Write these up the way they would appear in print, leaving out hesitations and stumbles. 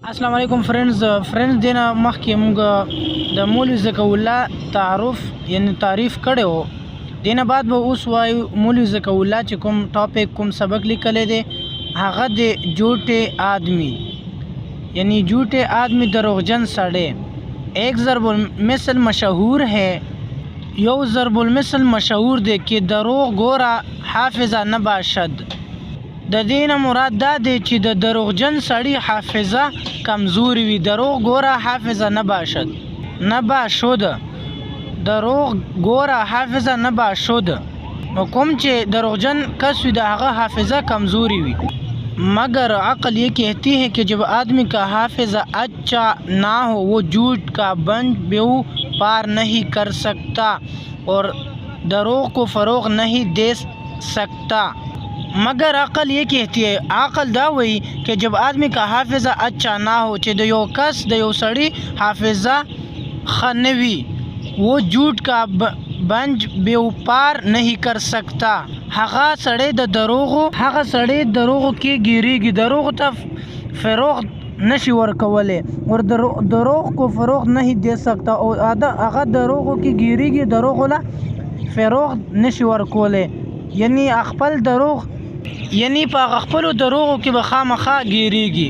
السلام علیکم فرینډز دینا مخکې موږ د مولوي ذکر الله تعریف کړی و. دینه بعد به اوس وایو مولوي ذکر الله چې کوم ټاپک کوم سبق لیکلی دی هغه د جھوٹے آدمی یعنی جھوٹے آدمی دروغجن سړی. ایک ضرب المثل مشهور ہے، یو ضرب المثل مشهور دی کہ دروغ گورا حافظه نباشد. د دینه مراد دا دی چې د دروغجن سړی حافظه کمزوري وي. دروغ ګوره حافظه نباشد نباشد دروغ ګوره حافظه نباشد. نو کوم چې دروغجن کس وي د هغه حافظه کمزوري وي. مگر عقل یہ کہتی ہے کہ جب آدمی کا حافظہ اچھا نہ ہو وہ جھوٹ کا بنج بیو پار نہیں کر سکتا اور دروغ کو فروغ نہیں دے سکتا. مگر عقل یہ کہتی ہے، عقل دا وی کہ جب آدمی کا حافظہ اچھا نہ ہو چې د یو کس د یو سړی حافظه ښه نه وي وہ جھوٹ کا بنج بیو پار نہیں کر سکتا. هغه سړی د دروغو کې ګیریږي، دروغ ته فروغ نشي ورکولی اور دروغ کو فروغ نہیں دے سکتا. او هغه دروغو کې ګیریږي، دروغو له فروغ نشي ورکولی یعنی خپل دروغ یعنی په خپلو دروغو کې به خامخا ګیریږي.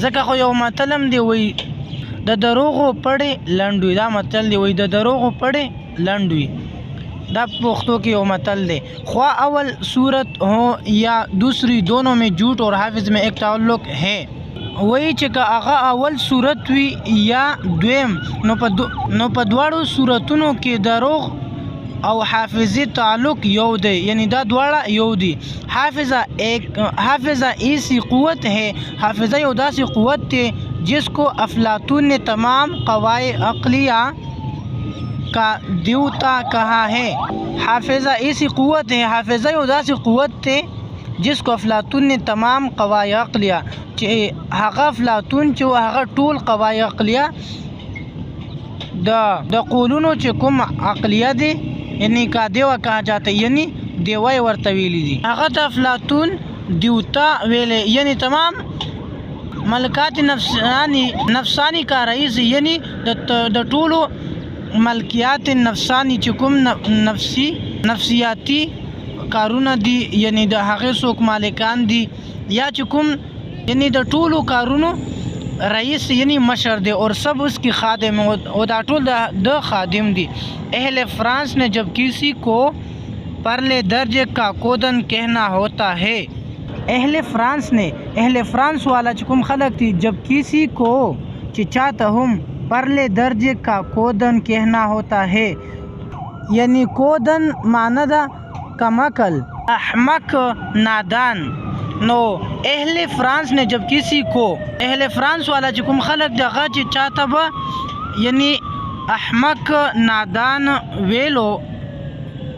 ځکه خو یو متلم دی وی د دروغو پړې لنډ وي. دا متل دی وی د دروغو پړې لنډ وي. دا پښتو کې یو متل دی. خواہ اول صورت ہو یا دوسری دونوں میں جھوٹ اور حافظ میں ایک تعلق ہے. وی چې که هغه اول صورت وي یا دویم نو په دواړو صورتونو کې دروغ او حافظی تعلق یو دی، یعنی دا دواړه یو دی. حافظہ ایسی قوت ہے، حافظہ یو داسی قوت تے جس کو افلاطون نے تمام قواعد عقلیہ کا دیوتا کہا ہے. حافظہ ایسی قوت ہے، حافظہ یو داسی قوت تے جس کو افلاطون نے تمام قواعد عقلیہ چې هغه افلاطون چې هغه ټول قواعد عقلیہ د قولونو چې کوم عقلیہ دی یعنی کا دیوا کہا جاتا ہے، یعنی دیوای ورته ویلی دي. هغه ته افلاطون دیوتا ویلې، یعنی تمام ملکات نفسانی کا رئیس، یعنی د ټولو ملکیات نفسانی چې کوم نفسیاتی کارونه دي یعنی د هغه څوک مالکان دي یا چې کوم یعنی د ټولو کارونو رئیس یعنی مشر دے اور سب اس کی خادم اور دا ټول د خادم دی. اہل فرانس نے جب کسی کو پرلے درجے کا کودن کہنا ہوتا ہے، اہل فرانس والا چکم خلق تھی جب کسی کو چاہتا ہم پرلے درجے کا کودن کہنا ہوتا ہے، یعنی کودن معنی دا کمکل احمق نادان. نو اہل فرانس نے جب کسی کو اہل فرانس والا جو کم خلق دغا چې چاہتا با یعنی احمق نادان ویلو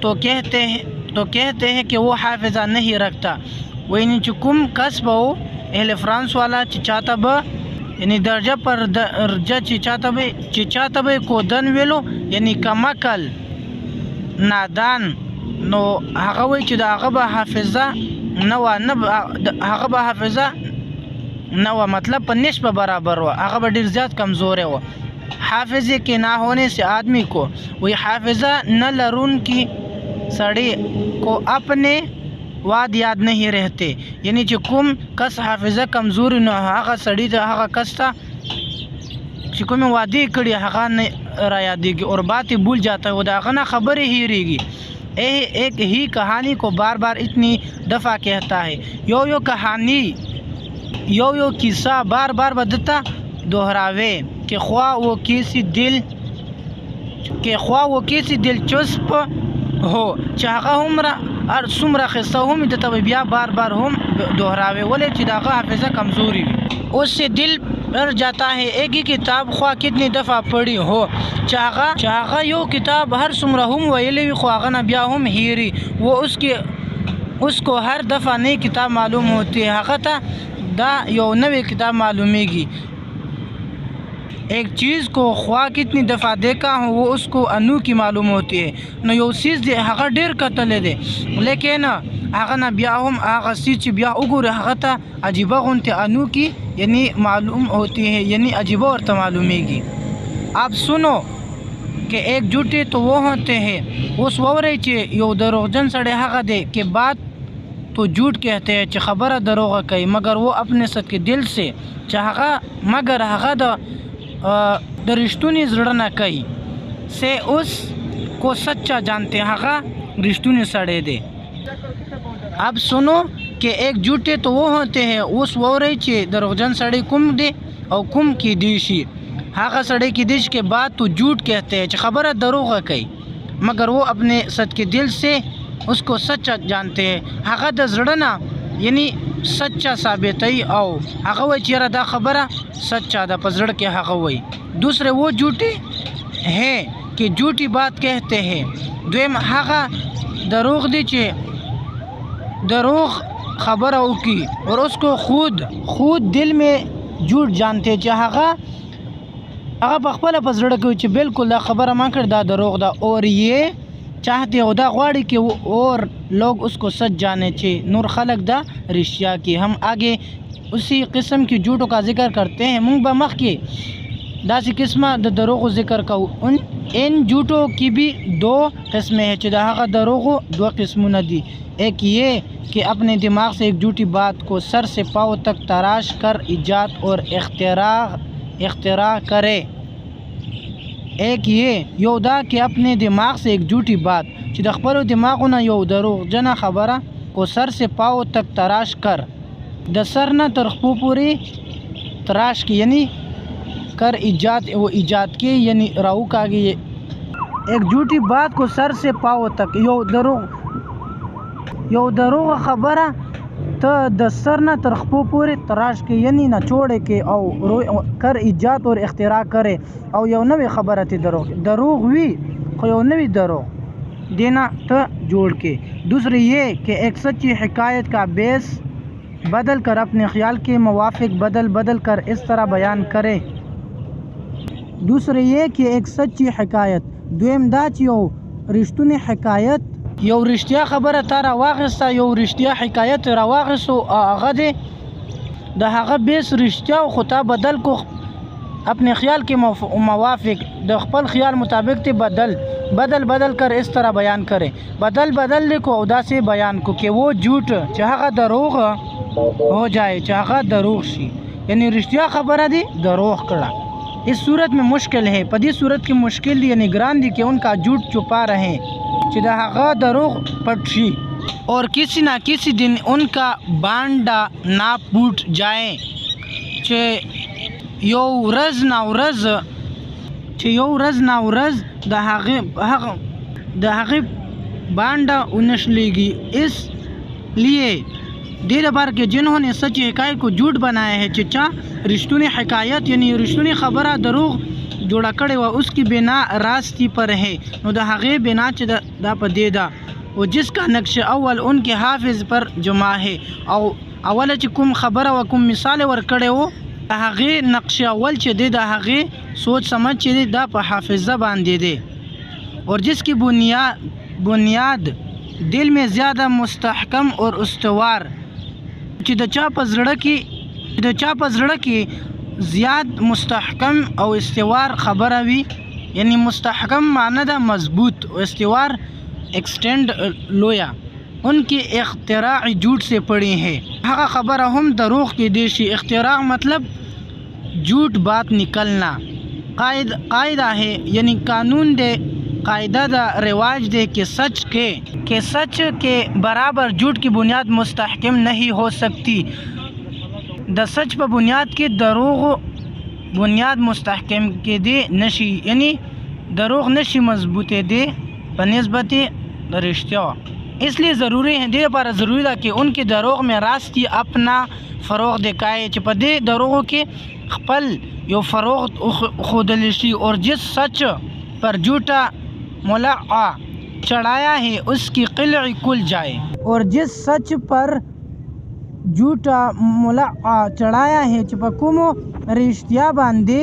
تو کہتے ہیں کہ وہ حافظہ نہیں رکھتا. وہ یعنی جو کم کس با اہل فرانس والا چې چاہتا با یعنی درجہ پر درجہ چې چاہتا با کودن ویلو یعنی کمکل نادان. نو هغه وی چې دا هغه به حافظه هغه به حافظه نہ ہوا، مطلب پر نسبت برابر ہوا، هغه به ډیر زیات کمزور ہے. حافظے کے نہ ہونے سے آدمی کو وہی حافظہ نہ لرون کی سڑی کو اپنے واد یاد نہیں رہتے. یعنی چې کوم کس حافظه کمزور نو هغه سړی ته هغه کس ته چې کوم وعده کړي هغه نه را یادېږي اور بات بھول جاتا ہے، دا هغه نه خبرې هېرېږي. ایک ہی کہانی کو بار بار اتنی دفعہ کہتا ہے، یو کہانی یو قصہ بار بار بدتا دہراوے کہ خواہ وہ کسی دلچسپ ہو چاہا ہمرا اور سمرا قصہ ہم دتا بیا بار بار ہم دہراوے ولے چداغا حافظہ کمزوری اس سے دل بھر جاتا ہے. ایک ہی کتاب خواہ کتنی دفعہ پڑھی ہو چاہا یو کتاب ہر سمرا ہم ویلی خواہ نہ بیا ہم ہیری وہ اس کو ہر دفعہ نئی کتاب معلوم ہوتی ہے. حقیقتا دا یو نوی کتاب معلومیږي. एक चीज़ को ख्वा कितनी दफ़ा देखा हो वो उसको अनु की मालूम होती है। न यो चीज़ दे हगा ढेर कतले दे लेकिन हगा ना बिया हम हगा चीज़ बिया उगुर हगा ता अजीबा गुनते अनु की यानी मालूम होती है, यानी अजीबा और मालूमेगी। आप सुनो कि एक झूठे तो वो होते हैं उस वरे चे यो दरोगजन सड़े हगा दे के बात तो झूठ कहते हैं खबर दरोगा कही मगर वो अपने सद के दिल से चाहा मगर हगा द रिश्तुनी जड़ना कही से उस को सच्चा जानते हगा रिश्तुनी सड़े दे। अब सुनो कि एक झूठे तो वो होते हैं उस वरे चे दरोगजन सड़े कुम दे और कुम की दिशी हगा सड़े की दिश के बाद तो झूठ कहते हैं खबर दरोगा कही मगर वो अपने सद के दिल से उसको सच्चा जानते हैं। हगा द जड़ना यानी सच्चा साबित है और हगा वही चेहरा दा खबर सच्चा दा पजड़ के हगा वही। दूसरे वो झूठे हैं कि झूठी बात कहते हैं। द्वेम हगा दरोग दीचे दरोग खबर हो की और उसको खुद दिल में झूठ जानते हगा बखपला पजड़ के बिल्कुल दा खबर मां कर दा दरोग दा और ये चाहते खुदा ख्वाड़ी कि वो और लोग उसको सच जाने चाहिए नूर खलक दा रिश्या की। हम आगे उसी किस्म की झूठों का जिक्र करते हैं। मुंग बमख के दासी किस्म द दरोग जिक्र का इन झूठों की भी दो किस्में हैं। चिदाहा दरोग दो किस्म न दी। एक ये कि अपने दिमाग से एक झूठी बात को सर से पाँव तक तराश कर इजाद और इख्तिरा करे। एक ये योदा कि अपने दिमाग से एक झूठी बात चिदखबर दिमाग ना यो दरोग जना खबरा को सर से पाँव तक तराश कर द सर न तरखपू पूरी तराश की यानी कर इजाद वो इजाद के यानी राहू का आगे एक झूठी बात को सर से पाँव तक यो दरोग खबरा तो द सर न तरखपू पूरी तराश के यानी ना छोड़े के और कर इजाद और इख्तिरा करे और यो नवी खबर थी दरोग हुई यो नवी दरोग देना तो जोड़ के। दूसरी ये कि एक सच्ची हिकायत का बेस बदल कर अपने ख्याल के मुवाफिक बदल कर इस तरह बयान करे। दूसरे ये कि एक सच्ची हिकायत द्वेम दाच यो रिश्तुनी हिकायत यो रिश्तिया खबर तारा वागस्ता यो रिश्तिया हिकायत रवागसो आगा दे द हगा बेस रिश्तिया खुता बदल को अपने ख्याल के मुवाफिक द खपल ख्याल मुताबिक ते बदल कर इस तरह बयान करे। बदल लिखो उदा से बयान को कि वो झूठ चाहा दरोग हो जाए चाहा दरोग सी यानी रिश्तिया खबर दी दरोग कड़ा। इस सूरत में मुश्किल है पदी सूरत की मुश्किल दी यानी ग्रान दी कि उनका झूठ छुपा रहे चिदाहा दरोग पटशी और किसी ना किसी दिन उनका बांडा ना फूट जाए चे यो रज नावरज दहागे बांडा उनशलेगी। इसलिए देर बार के जिन्होंने सच्ची हिकायत को झूठ बनाया है चिच्चा रिश्तुनी हिकायत यानी रिश्तुनी खबर दरोग जोड़ा कड़े व उसकी बिना रास्ती पर है नो दहागे बिना दा पदेदा वो जिसका नक्श अव्वल उनके हाफिज पर जमा है और अवल कुम खबर व कुम मिसाल वर कड़े वो दहागे नक्श अव्वल चे दे दहागे सोच समझ चे दे दा पर हाफिजा बांधे दे और जिसकी बुनियाद दिल में ज़्यादा मुस्तहकम और उस्तवार चिदचा पजड़ा की ज़्याद मुस्तहकम और इस्तेवार खबर अभी यानी मुस्तहकम मानदा मजबूत और इस्तेवार एक्सटेंड लोया उनकी इख्तिराई झूठ से पड़ी है। हक़ खबर हम दरोग की देशी इख्तिरा मतलब झूठ बात निकलना कायदा है यानी कानून दे कायदा दा रिवाज दे कि सच के बराबर झूठ की बुनियाद मुस्तहकम नहीं हो सकती। द सच पर बुनियाद के दरोग बुनियाद मुस्तहकम के दे नशी यानी दरोग नशी मजबूत दे बनिस्बत रिश्ता। इसलिए ज़रूरी है दे पर ज़रूरी है कि उनके दरोग में रास्ती अपना फ़रोग दिखाए चपदे दरोग के खपल यो फ़रोग खुदलिशी और जिस सच पर झूठा मुला चढ़ाया है उसकी क़िल्अ खुल जाए और जिस सच पर झूठा मुला चढ़ाया है चपकुमो रिश्तिया बांधे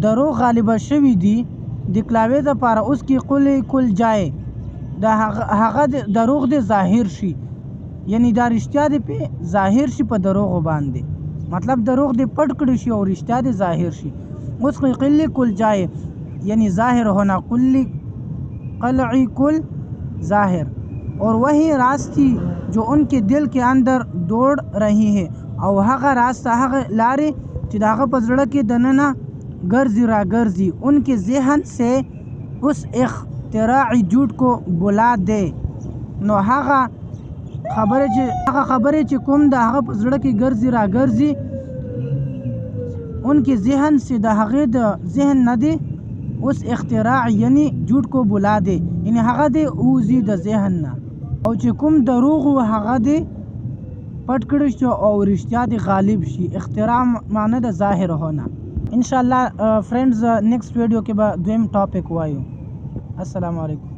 دروغ غالبه شوي دي د کلاوې دپاره اوس کې قل کل جای دا هغه دروغ دی ظاهر شي، یعنی دا رښتیا دی پې ظاهر شي په دروغو باندې، مطلب دروغ دی پټ کړی شي او رښتیا دی ظاهر شي. اوس قل کل جای یعنی ظاهر ہونا، قلعی کل ظاہر، اور وہی راستی جو ان کے دل کے اندر دوڑ رہی ہے، او هغه راسته هغه لارې چې د هغه په زړه کې دننه ګرځي را ګرځي، ان کے ذهن سے اس اختراعی جھوٹ کو بلا دے. نو هغه خبرې چې کوم د هغه په زړه کې ګرځي را ګرځي، ان کے ذهن سے د هغې د ذهن نه دی اوس اختراع یعنی جھوٹ کو بلا دے، یعنی هغه دی اوزي د ذهن نه، او چې کوم دروغ و هغه دی پټ کړی شي او رښتیا دی غالب شي. اختراع معنی د ظاهر ہونا. انشاءاللہ فرینڈز نیکسٹ ویڈیو کې به دویم ټاپک وایو. السلام علیکم.